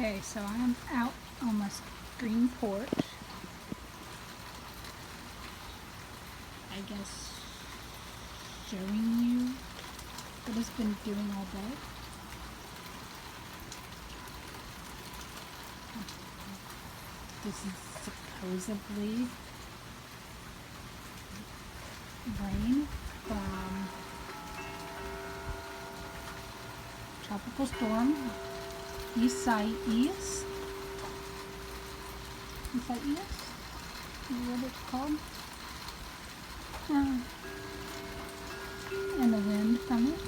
Okay, so I'm out on my green porch. I guess showing you what it's been doing all day. This is supposedly rain from tropical storm Isiaias. Isiaias? Is what it's called? And the wind from it.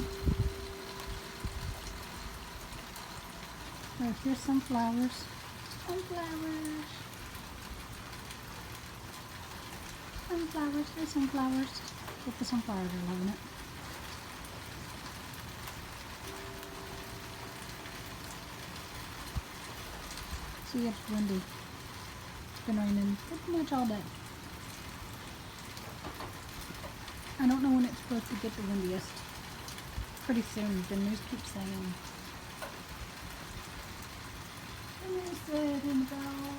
So here's some flowers. Sunflowers. Sunflowers. There's sunflowers. Look, the sunflowers are loving it. See, it's windy. It's been raining pretty much all day. I don't know when it's supposed to get the windiest. Pretty soon, the news keeps saying. And they said in about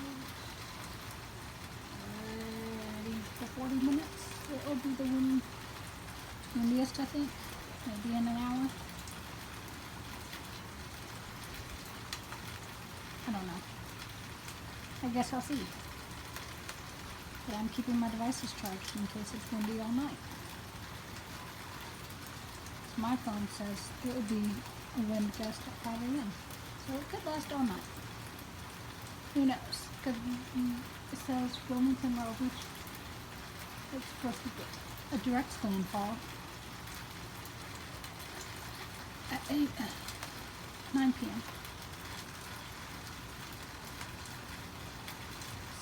30 to 40 minutes it will be the windiest, I think. Maybe in an hour. I don't know. I guess I'll see. But I'm keeping my devices charged in case it's windy all night. So my phone says it will be a wind gust at 5 a.m. So it could last all night. Who knows? Because it says Wilmington, Myrtle Beach, it's supposed to get a direct landfall at 9 p.m.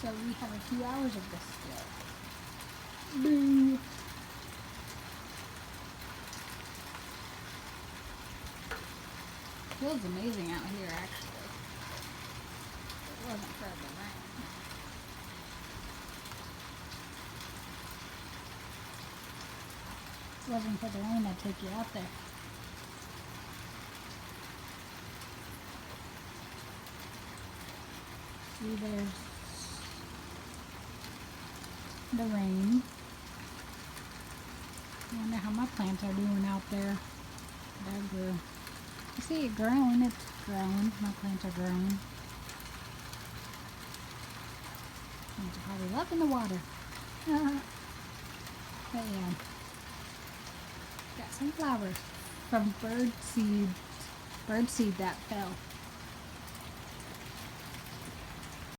So we have a few hours of this still. Boo! Feels amazing out here, actually. It wasn't for the rain. If it wasn't for the rain, I'd take you out there. See, there's the rain. I wonder how my plants are doing out there. They're good. You see it growing, it's growing. My plants are growing. Plants are probably loving the water. But yeah. Got some flowers from bird seed that fell.